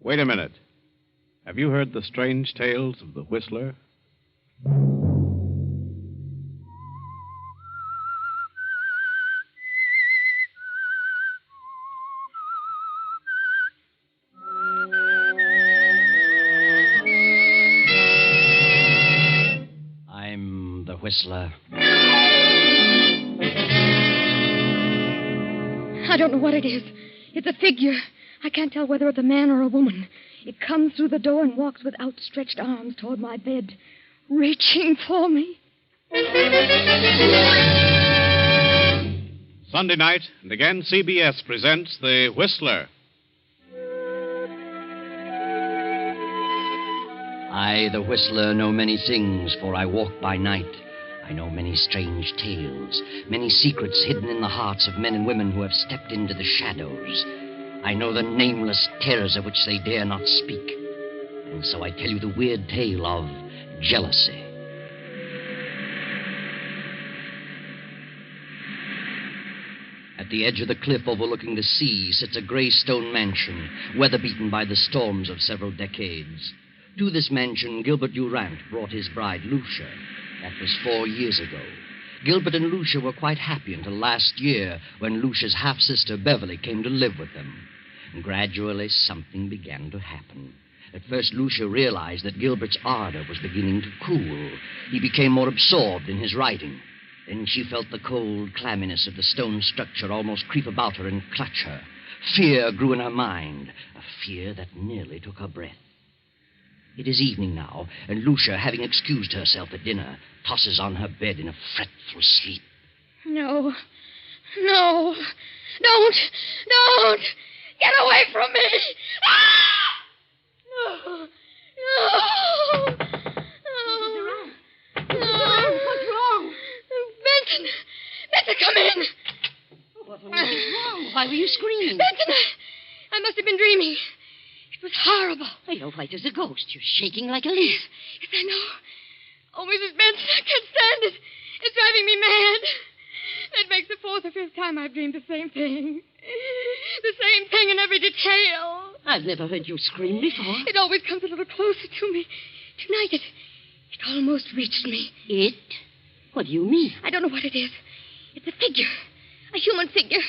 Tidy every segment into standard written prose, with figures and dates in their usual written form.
Wait a minute. Have you heard the strange tales of the Whistler? I'm the Whistler. I don't know what it is. It's a figure. I can't tell whether it's a man or a woman. It comes through the door and walks with outstretched arms toward my bed, reaching for me. Sunday night, and again CBS presents The Whistler. I, the Whistler, know many things, for I walk by night. I know many strange tales, many secrets hidden in the hearts of men and women who have stepped into the shadows. I know the nameless terrors of which they dare not speak. And so I tell you the weird tale of jealousy. At the edge of the cliff overlooking the sea sits a gray stone mansion, weather-beaten by the storms of several decades. To this mansion, Gilbert Durant brought his bride, Lucia. That was 4 years ago. Gilbert and Lucia were quite happy until last year, when Lucia's half-sister, Beverly, came to live with them. And gradually, something began to happen. At first, Lucia realized that Gilbert's ardor was beginning to cool. He became more absorbed in his writing. Then she felt the cold clamminess of the stone structure almost creep about her and clutch her. Fear grew in her mind, a fear that nearly took her breath. It is evening now, and Lucia, having excused herself at dinner, tosses on her bed in a fretful sleep. No. Don't! Get away from me! Ah! No! What's wrong? Benton, come in! What on earth is wrong? Why were you screaming? Benton, I must have been dreaming. It was horrible. You're white as a ghost. You're shaking like a leaf. Yes, I know. Oh, Mrs. Benson, I can't stand it. It's driving me mad. That makes the 4th or 5th time I've dreamed the same thing. The same thing in every detail. I've never heard you scream before. It always comes a little closer to me. Tonight, it almost reached me. It? What do you mean? I don't know what it is. It's a figure. A human figure.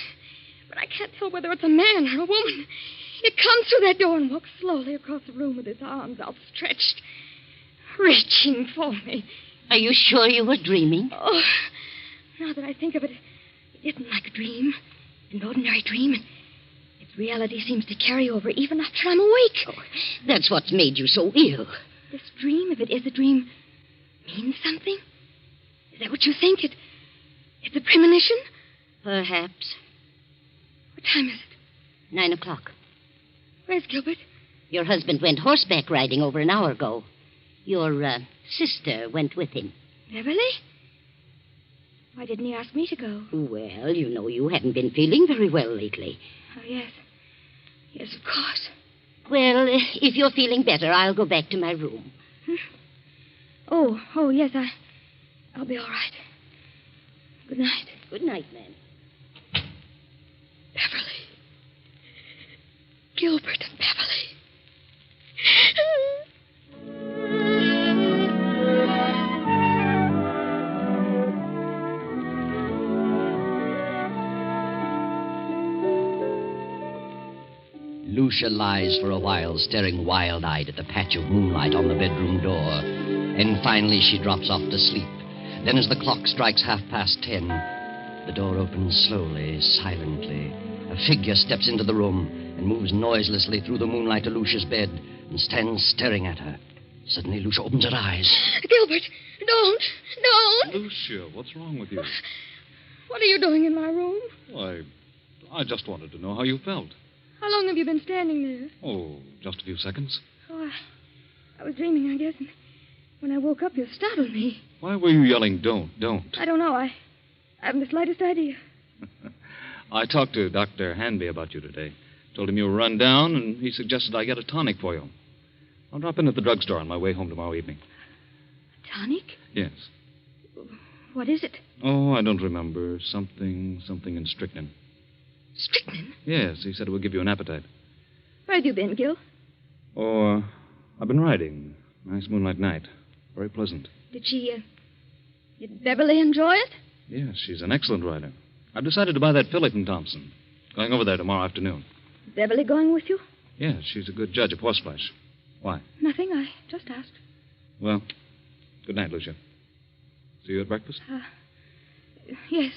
But I can't tell whether it's a man or a woman. It comes through that door and walks slowly across the room with its arms outstretched, reaching for me. Are you sure you were dreaming? Oh, now that I think of it, it isn't like a dream, an ordinary dream. Its reality seems to carry over even after I'm awake. Oh, that's what's made you so ill. This dream, if it is a dream, means something? Is that what you think? It's a premonition? Perhaps. What time is it? 9 o'clock. Where's Gilbert? Your husband went horseback riding over an hour ago. Your sister went with him. Beverly? Why didn't he ask me to go? Well, you know you haven't been feeling very well lately. Oh, yes. Yes, of course. Well, if you're feeling better, I'll go back to my room. Oh, yes, I'll be all right. Good night. Good night, ma'am. Beverly. Gilbert and Beverly. Lucia lies for a while, staring wild-eyed at the patch of moonlight on the bedroom door. And finally she drops off to sleep. Then as the clock strikes 10:30, the door opens slowly, silently. A figure steps into the room and moves noiselessly through the moonlight to Lucia's bed and stands staring at her. Suddenly, Lucia opens her eyes. Gilbert, don't. Lucia, what's wrong with you? What are you doing in my room? Why, I just wanted to know how you felt. How long have you been standing there? Oh, just a few seconds. Oh, I was dreaming, I guess. And when I woke up, you startled me. Why were you yelling, don't? I don't know. I haven't the slightest idea. I talked to Dr. Hanby about you today. Told him you were run down, and he suggested I get a tonic for you. I'll drop in at the drugstore on my way home tomorrow evening. A tonic? Yes. What is it? Oh, I don't remember. Something in strychnine. Strychnine? Yes, he said it would give you an appetite. Where have you been, Gil? Oh, I've been riding. Nice moonlight night. Very pleasant. Did Beverly enjoy it? Yes, she's an excellent rider. I've decided to buy that filly from Thompson. Going over there tomorrow afternoon. Is Beverly going with you? Yes, she's a good judge of horseflesh. Why? Nothing. I just asked. Well, good night, Lucia. See you at breakfast? Yes.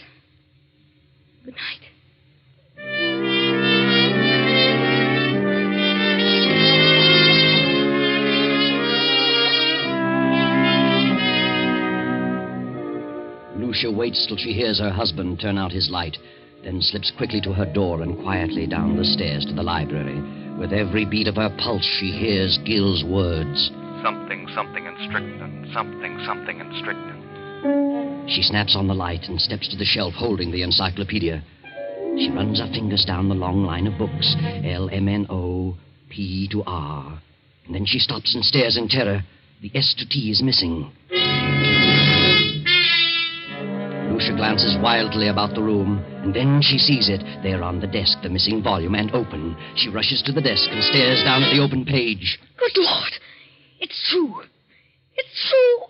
Good night. Lucia waits till she hears her husband turn out his light, then slips quickly to her door and quietly down the stairs to the library. With every beat of her pulse, she hears Gil's words. Something in strychnine. Something in strychnine. She snaps on the light and steps to the shelf holding the encyclopedia. She runs her fingers down the long line of books, LMNO, P to R. And then she stops and stares in terror. The S to T is missing. Lucia glances wildly about the room, and then she sees it. There on the desk, the missing volume, and open. She rushes to the desk and stares down at the open page. Good Lord! It's true. It's true.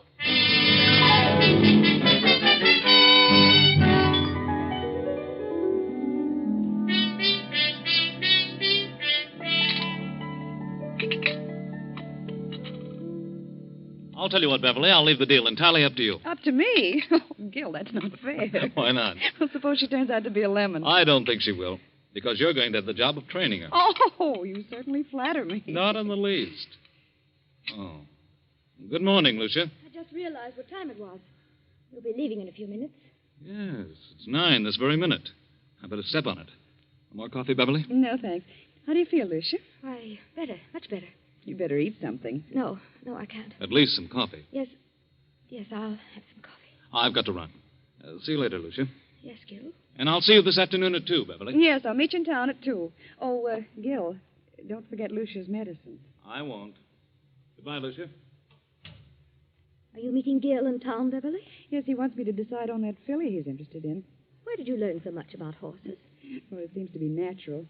I'll tell you what, Beverly. I'll leave the deal entirely up to you. Up to me? Oh, Gil, that's not fair. Why not? Well, suppose she turns out to be a lemon. I don't think she will, because you're going to have the job of training her. Oh, you certainly flatter me. Not in the least. Oh. Good morning, Lucia. I just realized what time it was. You'll be leaving in a few minutes. Yes, it's 9 this very minute. I better step on it. More coffee, Beverly? No, thanks. How do you feel, Lucia? Why, better. Much better. You better eat something. No, I can't. At least some coffee. Yes, I'll have some coffee. I've got to run. See you later, Lucia. Yes, Gil. And I'll see you this afternoon at 2, Beverly. Yes, I'll meet you in town at 2. Oh, Gil, don't forget Lucia's medicine. I won't. Goodbye, Lucia. Are you meeting Gil in town, Beverly? Yes, he wants me to decide on that filly he's interested in. Where did you learn so much about horses? Well, it seems to be natural.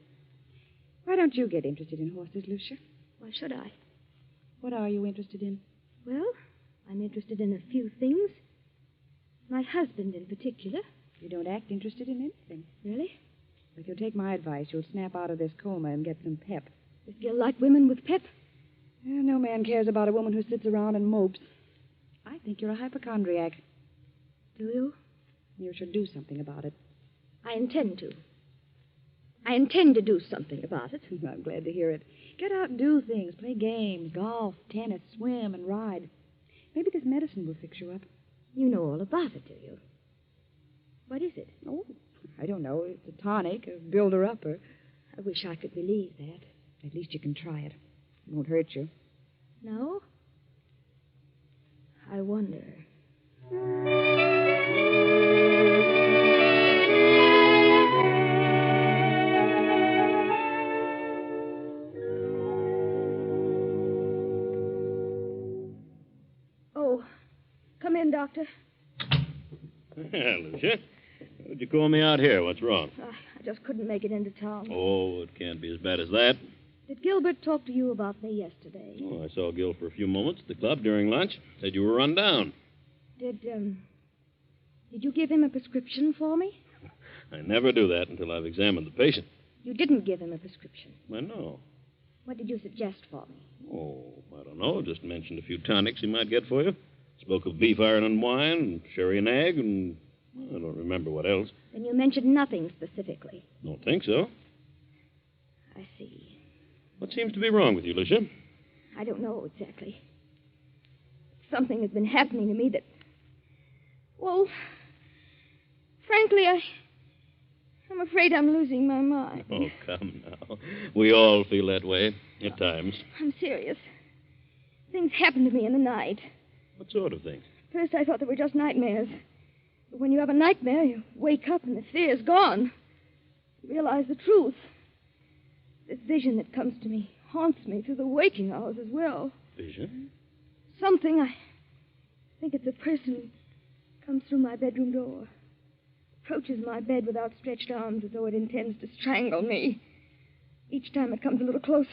Why don't you get interested in horses, Lucia? Why should I? What are you interested in? Well, I'm interested in a few things. My husband in particular. You don't act interested in anything. Really? If you'll take my advice, you'll snap out of this coma and get some pep. Does Gil like women with pep? Well, no man cares about a woman who sits around and mopes. I think you're a hypochondriac. Do you? You should do something about it. I intend to. I intend to do something about it. I'm glad to hear it. Get out and do things. Play games, golf, tennis, swim, and ride. Maybe this medicine will fix you up. You know all about it, do you? What is it? Oh, I don't know. It's a tonic, a builder-upper. I wish I could believe that. At least you can try it. It won't hurt you. No? I wonder. Oh, come in, Doctor. Yeah, Lucia. What'd you call me out here? What's wrong? I just couldn't make it into town. Oh, it can't be as bad as that. Did Gilbert talk to you about me yesterday? Oh, I saw Gil for a few moments at the club during lunch. Said you were run down. Did you give him a prescription for me? I never do that until I've examined the patient. You didn't give him a prescription. Why, no. What did you suggest for me? Oh, I don't know. Just mentioned a few tonics he might get for you. Spoke of beef iron and wine, and sherry and egg, and I don't remember what else. Then you mentioned nothing specifically. Don't think so. I see. What seems to be wrong with you, Lucia? I don't know exactly. Something has been happening to me that... Well, frankly, I'm afraid I'm losing my mind. Oh, come now. We all feel that way at times. I'm serious. Things happen to me in the night. What sort of things? First, I thought they were just nightmares. But when you have a nightmare, you wake up and the fear's gone. You realize the truth. This vision that comes to me haunts me through the waking hours as well. Vision? Something, I think it's a person comes through my bedroom door. Approaches my bed with outstretched arms as though it intends to strangle me. Each time it comes a little closer.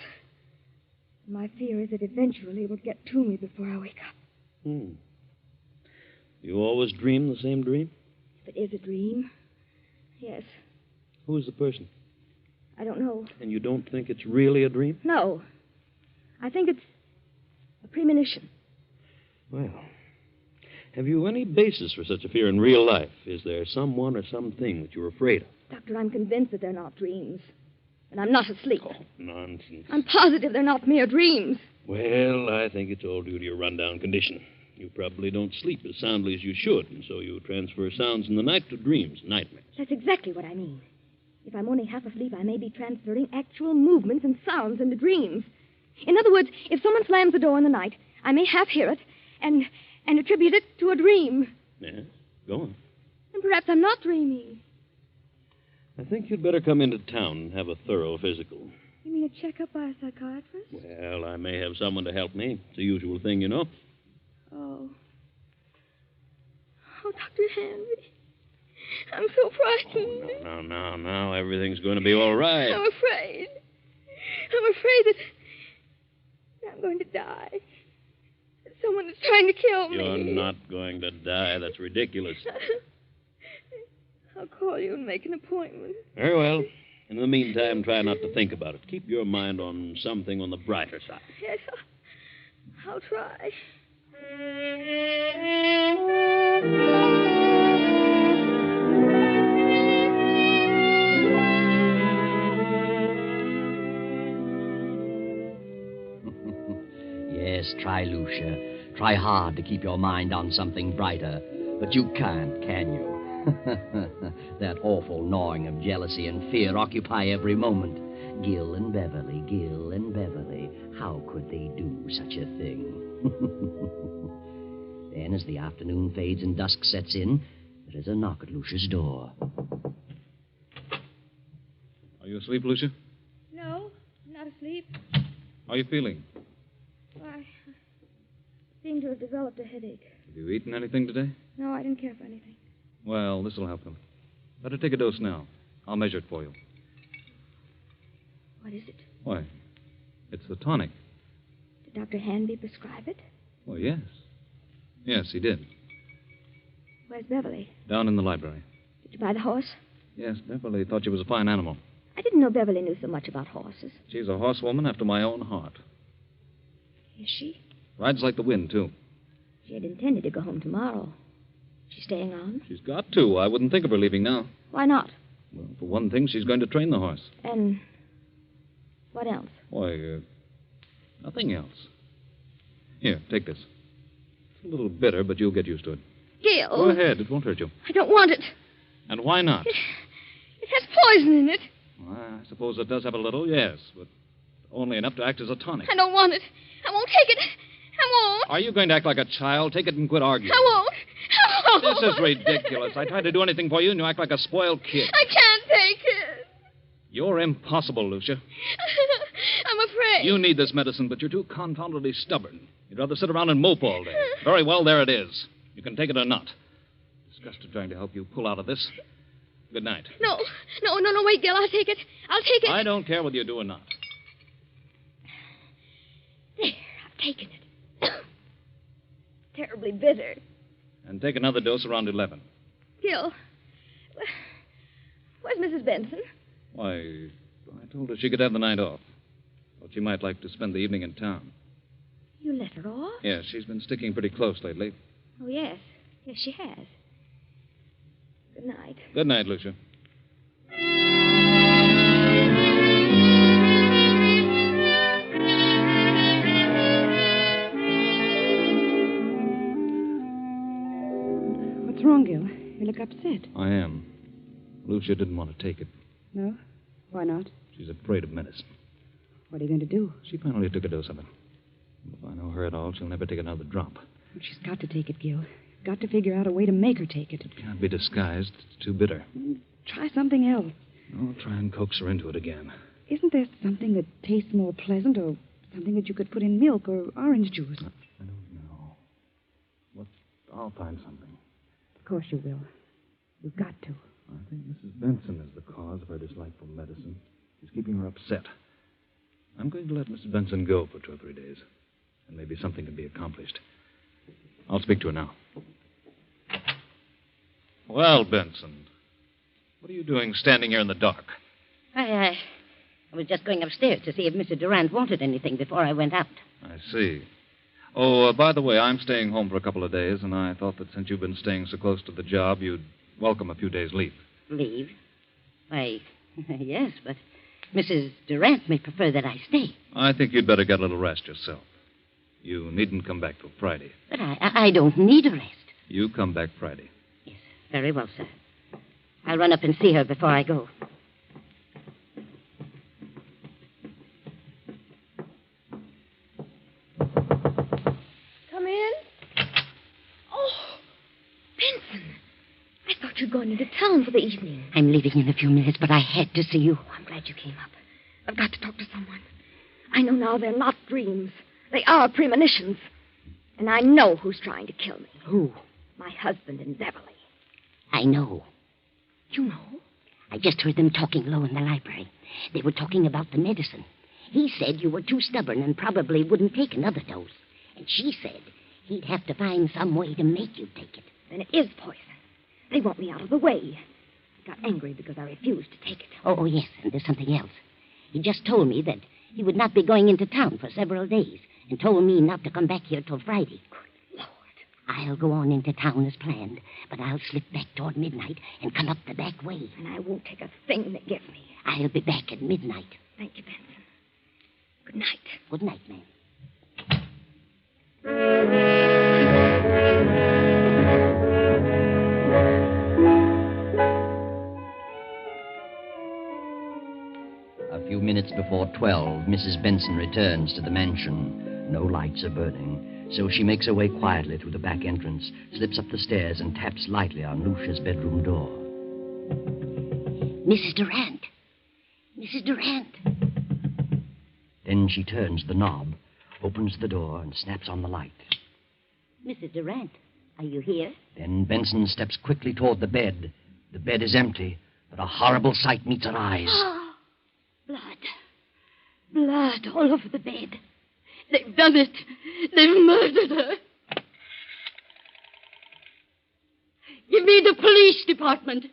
My fear is that eventually it will get to me before I wake up. You always dream the same dream? If it is a dream, yes. Who is the person? I don't know. And you don't think it's really a dream? No. I think it's a premonition. Well, have you any basis for such a fear in real life? Is there someone or something that you're afraid of? Doctor, I'm convinced that they're not dreams. And I'm not asleep. Oh, nonsense. I'm positive they're not mere dreams. Well, I think it's all due to your rundown condition. You probably don't sleep as soundly as you should, and so you transfer sounds in the night to dreams, nightmares. That's exactly what I mean. If I'm only half asleep, I may be transferring actual movements and sounds into dreams. In other words, if someone slams the door in the night, I may half hear it and attribute it to a dream. Yes, go on. And perhaps I'm not dreaming. I think you'd better come into town and have a thorough physical. You mean a checkup by a psychiatrist? Well, I may have someone to help me. It's a usual thing, you know. Oh. Oh, Dr. Henry. I'm so frightened. Oh, no. Everything's going to be all right. I'm afraid. I'm afraid that I'm going to die. That someone is trying to kill me. You're not going to die. That's ridiculous. I'll call you and make an appointment. Very well. In the meantime, try not to think about it. Keep your mind on something on the brighter side. Yes, I'll try. Yes, try, Lucia. Try hard to keep your mind on something brighter. But you can't, can you? That awful gnawing of jealousy and fear occupy every moment. Gil and Beverly, Gil and Beverly. How could they do such a thing? Then, as the afternoon fades and dusk sets in, there is a knock at Lucia's door. Are you asleep, Lucia? No, I'm not asleep. How are you feeling? I seem to have developed a headache. Have you eaten anything today? No, I didn't care for anything. Well, this will help them. Better take a dose now. I'll measure it for you. What is it? Why, it's the tonic. Did Dr. Hanby prescribe it? Well, yes. Yes, he did. Where's Beverly? Down in the library. Did you buy the horse? Yes, Beverly thought she was a fine animal. I didn't know Beverly knew so much about horses. She's a horsewoman after my own heart. Is she? Rides like the wind, too. She had intended to go home tomorrow. She's staying on? She's got to. I wouldn't think of her leaving now. Why not? Well, for one thing, she's going to train the horse. And what else? Why, nothing else. Here, take this. It's a little bitter, but you'll get used to it. Gil. Go ahead. It won't hurt you. I don't want it. And why not? It has poison in it. Well, I suppose it does have a little, yes, but only enough to act as a tonic. I don't want it. I won't take it. I won't. Are you going to act like a child? Take it and quit arguing. I won't. I won't. This is ridiculous. I tried to do anything for you, and you act like a spoiled kid. I can't take it. You're impossible, Lucia. I'm afraid. You need this medicine, but you're too confoundedly stubborn. You'd rather sit around and mope all day. Very well, there it is. You can take it or not. Disgusted trying to help you pull out of this. Good night. No, wait, Gil. I'll take it. I'll take it. I don't care whether you do or not. There, I've taken it. Terribly bitter. And take another dose around 11. Gil, where's Mrs. Benson? Why, I told her she could have the night off. Thought she might like to spend the evening in town. You let her off? Yes, she's been sticking pretty close lately. Oh, yes. Yes, she has. Good night. Good night, Lucia. What's wrong, Gil? You look upset. I am. Lucia didn't want to take it. No? Why not? She's afraid of medicine. What are you going to do? She finally took a dose of it. If I know her at all, she'll never take another drop. She's got to take it, Gil. You've got to figure out a way to make her take it. It can't be disguised. It's too bitter. Try something else. I'll try and coax her into it again. Isn't there something that tastes more pleasant, or something that you could put in milk or orange juice? I don't know. Well, I'll find something. Of course you will. You've got to. I think Mrs. Benson is the cause of her dislike for medicine. She's keeping her upset. I'm I'm going to let Mrs. Benson go for 2 or 3 days. And maybe something can be accomplished. I'll speak to her now. Well, Benson, what are you doing standing here in the dark? I was just going upstairs to see if Mr. Durant wanted anything before I went out. I see. Oh, by the way, I'm staying home for a couple of days, and I thought that since you've been staying so close to the job, you'd welcome a few days' leave. Leave? Why, yes, but Mrs. Durant may prefer that I stay. I think you'd better get a little rest yourself. You needn't come back till Friday. But I don't need a rest. You come back Friday. Yes, very well, sir. I'll run up and see her before I go. Come in. Oh, Benson. I thought you'd gone into town for the evening. I'm leaving in a few minutes, but I had to see you. Oh, I'm glad you came up. I've got to talk to someone. I know now they're not dreams. They are premonitions. And I know who's trying to kill me. Who? My husband and Beverly. I know. You know? I just heard them talking low in the library. They were talking about the medicine. He said you were too stubborn and probably wouldn't take another dose. And she said he'd have to find some way to make you take it. Then it is poison. They want me out of the way. I got angry because I refused to take it. Oh, yes, and there's something else. He just told me that he would not be going into town for several days and told me not to come back here till Friday. Good Lord. I'll go on into town as planned, but I'll slip back toward midnight and come up the back way. And I won't take a thing they give me. I'll be back at midnight. Thank you, Benson. Good night. Good night, ma'am. A few minutes before 12, Mrs. Benson returns to the mansion. No lights are burning, so she makes her way quietly through the back entrance, slips up the stairs, and taps lightly on Lucia's bedroom door. Mrs. Durant. Mrs. Durant. Then she turns the knob, opens the door, and snaps on the light. Mrs. Durant, are you here? Then Benson steps quickly toward the bed. The bed is empty, but a horrible sight meets her eyes. Blood. Blood all over the bed. They've done it. They've murdered her. Give me the police department.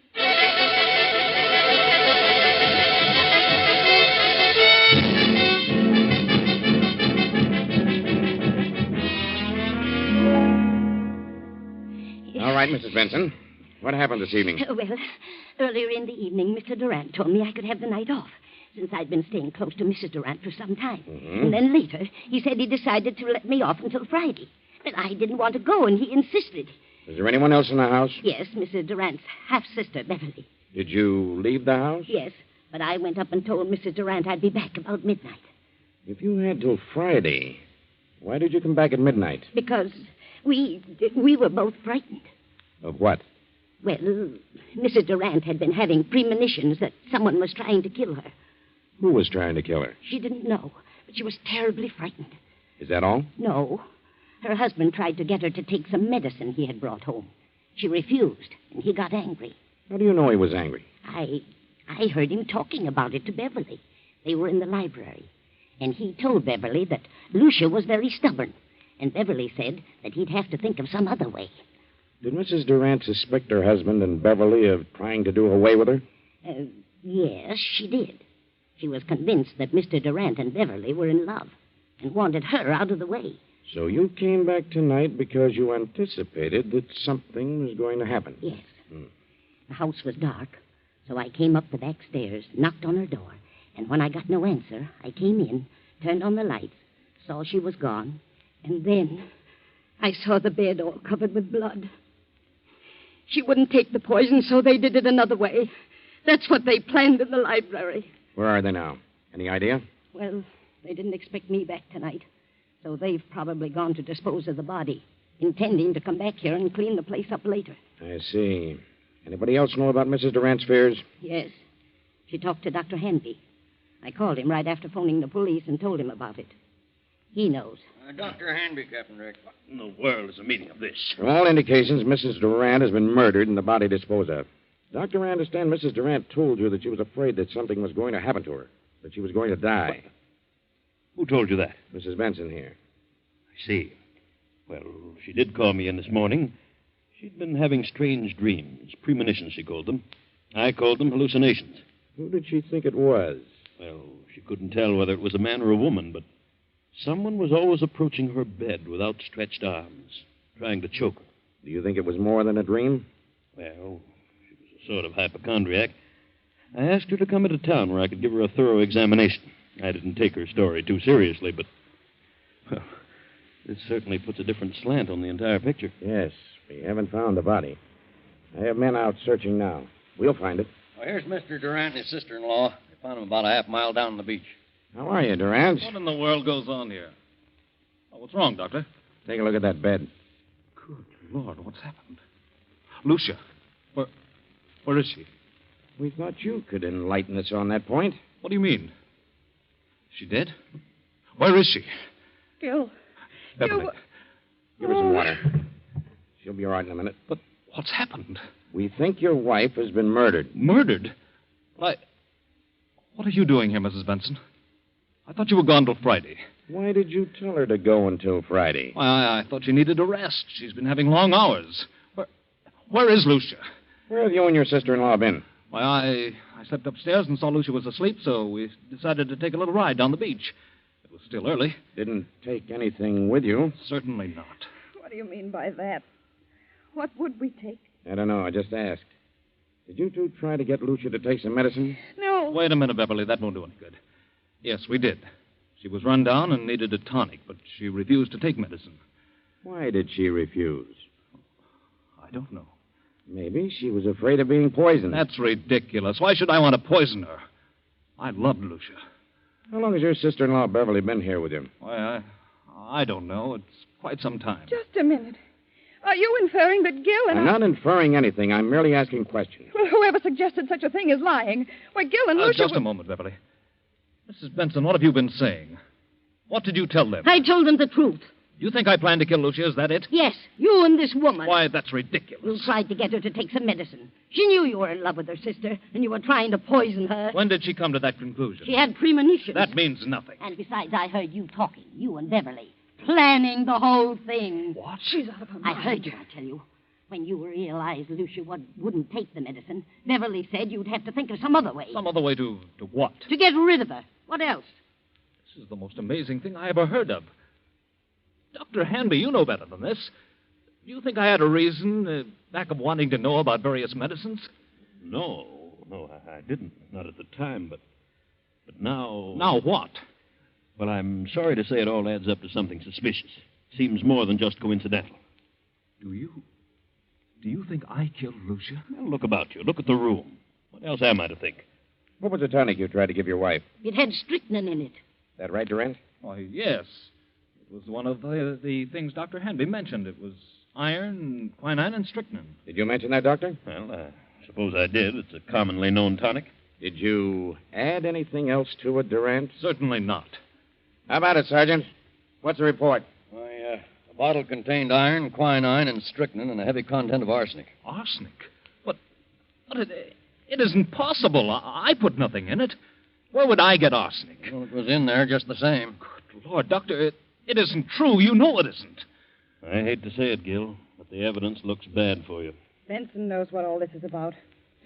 All right, Mrs. Benson. What happened this evening? Well, earlier in the evening, Mr. Durant told me I could have the night off, since I'd been staying close to Mrs. Durant for some time. Mm-hmm. And then later, he said he decided to let me off until Friday. But I didn't want to go, and he insisted. Is there anyone else in the house? Yes, Mrs. Durant's half-sister, Beverly. Did you leave the house? Yes, but I went up and told Mrs. Durant I'd be back about midnight. If you had till Friday, why did you come back at midnight? Because we were both frightened. Of what? Well, Mrs. Durant had been having premonitions that someone was trying to kill her. Who was trying to kill her? She didn't know, but she was terribly frightened. Is that all? No. Her husband tried to get her to take some medicine he had brought home. She refused, and he got angry. How do you know he was angry? I heard him talking about it to Beverly. They were in the library. And he told Beverly that Lucia was very stubborn. And Beverly said that he'd have to think of some other way. Did Mrs. Durant suspect her husband and Beverly of trying to do away with her? Yes, she did. She was convinced that Mr. Durant and Beverly were in love and wanted her out of the way. So you came back tonight because you anticipated that something was going to happen? Yes. The house was dark, so I came up the back stairs, knocked on her door, and when I got no answer, I came in, turned on the lights, saw she was gone, and then I saw the bed all covered with blood. She wouldn't take the poison, so they did it another way. That's what they planned in the library. Where are they now? Any idea? Well, they didn't expect me back tonight, so they've probably gone to dispose of the body, intending to come back here and clean the place up later. I see. Anybody else know about Mrs. Durant's fears? Yes. She talked to Dr. Hanby. I called him right after phoning the police and told him about it. He knows. Dr. Hanby, Captain Rick. What in the world is the meaning of this? From all indications, Mrs. Durant has been murdered and the body disposed of. Doctor, I understand Mrs. Durant told you that she was afraid that something was going to happen to her, that she was going to die. Who told you that? Mrs. Benson here. I see. Well, she did call me in this morning. She'd been having strange dreams. Premonitions, she called them. I called them hallucinations. Who did she think it was? Well, she couldn't tell whether it was a man or a woman, but someone was always approaching her bed with outstretched arms, trying to choke her. Do you think it was more than a dream? Well, she was a sort of hypochondriac. I asked her to come into town where I could give her a thorough examination. I didn't take her story too seriously, but, well, this certainly puts a different slant on the entire picture. Yes, we haven't found the body. I have men out searching now. We'll find it. Well, here's Mr. Durant and his sister-in-law. They found him about a half mile down the beach. How are you, Durant? What in the world goes on here? Oh, what's wrong, Doctor? Take a look at that bed. Good Lord, what's happened? Lucia, where is she? We thought you could enlighten us on that point. What do you mean? Is she dead? Where is she? Gil. Beverly. Give her some water. She'll be all right in a minute. But what's happened? We think your wife has been murdered. Murdered? What are you doing here, Mrs. Benson? I thought you were gone till Friday. Why did you tell her to go until Friday? Why, I thought she needed a rest. She's been having long hours. Where is Lucia? Where have you and your sister-in-law been? Why, I slept upstairs and saw Lucia was asleep, so we decided to take a little ride down the beach. It was still early. Didn't take anything with you? Certainly not. What do you mean by that? What would we take? I don't know. I just asked. Did you two try to get Lucia to take some medicine? No. Wait a minute, Beverly. That won't do any good. Yes, we did. She was run down and needed a tonic, but she refused to take medicine. Why did she refuse? I don't know. Maybe she was afraid of being poisoned. That's ridiculous. Why should I want to poison her? I loved Lucia. How long has your sister-in-law Beverly been here with you? Why, I don't know. It's quite some time. Just a minute. Are you inferring that Gil and I'm not inferring anything. I'm merely asking questions. Well, whoever suggested such a thing is lying. Why, Gil and Lucia... Just a moment, Beverly. Mrs. Benson, what have you been saying? What did you tell them? I told them the truth. You think I planned to kill Lucia? Is that it? Yes, you and this woman. Why, that's You ridiculous. tried to get her to take some medicine. She knew you were in love with her sister, and you were trying to poison her. When did she come to that conclusion? She had premonitions. That means nothing. And besides, I heard you talking, you and Beverly, planning the whole thing. What? She's out of her mind. I heard you, I tell you. When you realized Lucia wouldn't take the medicine, Beverly said you'd have to think of some other way. Some other way to what? To get rid of her. What else? This is the most amazing thing I ever heard of. Dr. Hanby, you know better than this. Do you think I had a reason back of wanting to know about various medicines? No, I didn't. Not at the time, but now... Now what? Well, I'm sorry to say it all adds up to something suspicious. Seems more than just coincidental. Do you think I killed Lucia? Well, look about you. Look at the room. What else am I to think? What was the tonic you tried to give your wife? It had strychnine in it. That right, Durant? Why, yes. It was one of the things Dr. Hanby mentioned. It was iron, quinine, and strychnine. Did you mention that, Doctor? Well, I suppose I did. It's a commonly known tonic. Did you add anything else to it, Durant? Certainly not. How about it, Sergeant? What's the report? Why, the bottle contained iron, quinine, and strychnine, and a heavy content of arsenic. Arsenic? But it isn't possible. I put nothing in it. Where would I get arsenic? Well, it was in there just the same. Good Lord, Doctor, it isn't true. You know it isn't. I hate to say it, Gil, but the evidence looks bad for you. Benson knows what all this is about.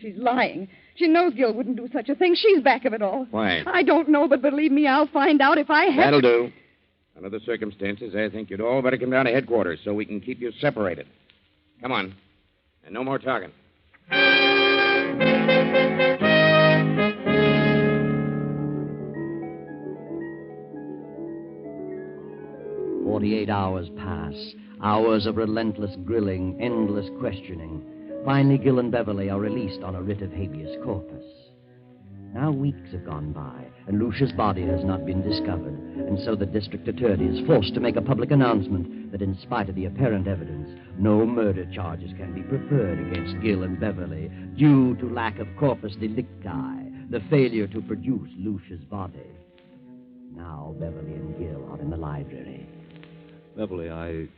She's lying. She knows Gil wouldn't do such a thing. She's back of it all. Why? I don't know, but believe me, I'll find out if I have... That'll do. Under the circumstances, I think you'd all better come down to headquarters so we can keep you separated. Come on. And no more talking. 48 hours pass. Hours of relentless grilling, endless questioning. Finally, Gil and Beverly are released on a writ of habeas corpus. Now weeks have gone by, and Lucia's body has not been discovered, and so the district attorney is forced to make a public announcement that in spite of the apparent evidence, no murder charges can be preferred against Gil and Beverly due to lack of corpus delicti, the failure to produce Lucia's body. Now Beverly and Gil are in the library. Beverly, I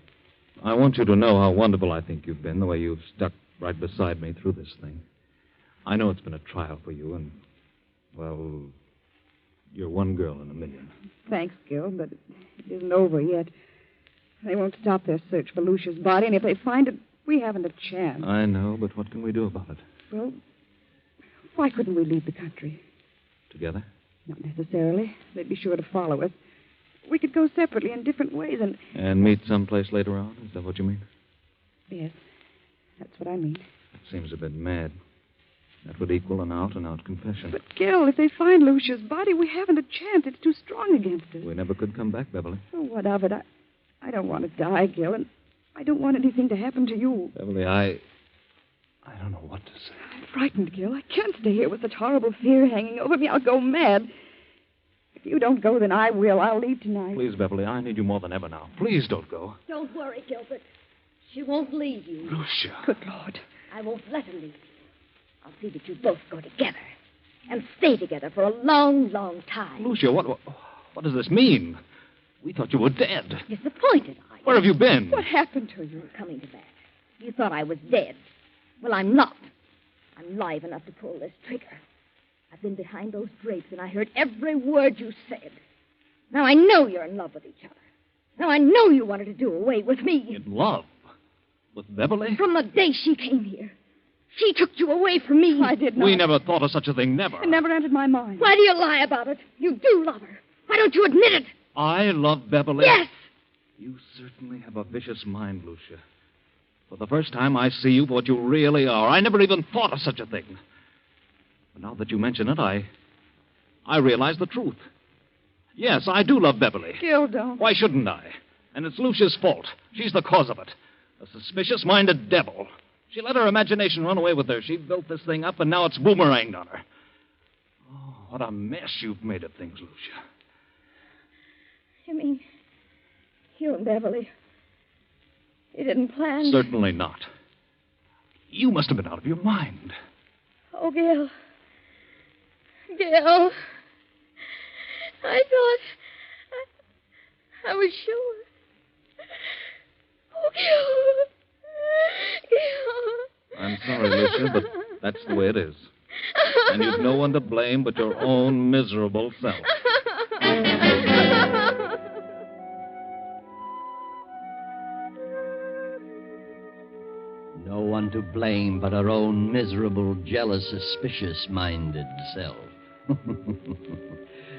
want you to know how wonderful I think you've been, the way you've stuck right beside me through this thing. I know it's been a trial for you, and, well, you're one girl in a million. Thanks, Gil, but it isn't over yet. They won't stop their search for Lucia's body, and if they find it, we haven't a chance. I know, but what can we do about it? Well, why couldn't we leave the country? Together? Not necessarily. They'd be sure to follow us. We could go separately in different ways and... And meet someplace later on? Is that what you mean? Yes, that's what I mean. That seems a bit mad. That would equal an out-and-out confession. But, Gil, if they find Lucia's body, we haven't a chance. It's too strong against us. We never could come back, Beverly. Oh, what of it? I don't want to die, Gil, and I don't want anything to happen to you. Beverly, I don't know what to say. I'm frightened, Gil. I can't stay here with such horrible fear hanging over me. I'll go mad. If you don't go, then I will. I'll leave tonight. Please, Beverly, I need you more than ever now. Please don't go. Don't worry, Gilbert. She won't leave you. Lucia. Good Lord. I won't let her leave you. I'll see that you both go together. And stay together for a long, long time. Lucia, what does this mean? We thought you were dead. Disappointed, are you? Where have you been? What happened to you? Coming to that. You thought I was dead. Well, I'm not. I'm live enough to pull this trigger. I've been behind those drapes, and I heard every word you said. Now I know you're in love with each other. Now I know you wanted to do away with me. In love? With Beverly? From the day she came here. She took you away from me. I did not. We never thought of such a thing, never. It never entered my mind. Why do you lie about it? You do love her. Why don't you admit it? I love Beverly? Yes. You certainly have a vicious mind, Lucia. For the first time, I see you for what you really are. I never even thought of such a thing. But now that you mention it, I realize the truth. Yes, I do love Beverly. Gil, don't. Why shouldn't I? And it's Lucia's fault. She's the cause of it. A suspicious-minded devil. She let her imagination run away with her. She built this thing up, and now it's boomeranged on her. Oh, what a mess you've made of things, Lucia. You mean you and Beverly, you didn't plan? Certainly not. You must have been out of your mind. Oh, Gil. Gil. I thought... I was sure. Oh, Gil. Gil. I'm sorry, Lucia, but that's the way it is. And you've no one to blame but your own miserable self. No one to blame but her own miserable, jealous, suspicious-minded self.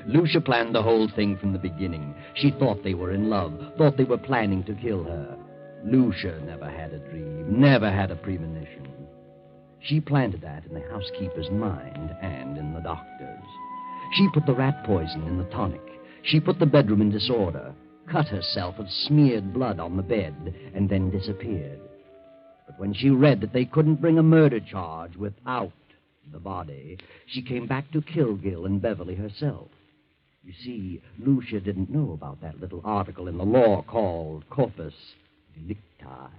Lucia planned the whole thing from the beginning. She thought they were in love, thought they were planning to kill her. Lucia never had a dream, never had a premonition. She planted that in the housekeeper's mind and in the doctor's. She put the rat poison in the tonic. She put the bedroom in disorder, cut herself and smeared blood on the bed, and then disappeared. But when she read that they couldn't bring a murder charge without the body, she came back to kill Gil and Beverly herself. You see, Lucia didn't know about that little article in the law called corpus delicti.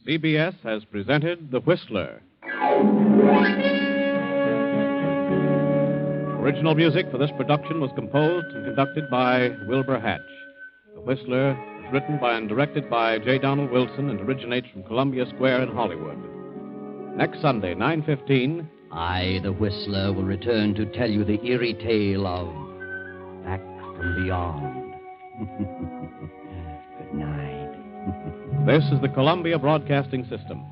CBS has presented The Whistler. Original music for this production was composed and conducted by Wilbur Hatch. The Whistler is written by and directed by J. Donald Wilson and originates from Columbia Square in Hollywood. Next Sunday, 9:15. I, the Whistler, will return to tell you the eerie tale of Back from Beyond. Good night. This is the Columbia Broadcasting System.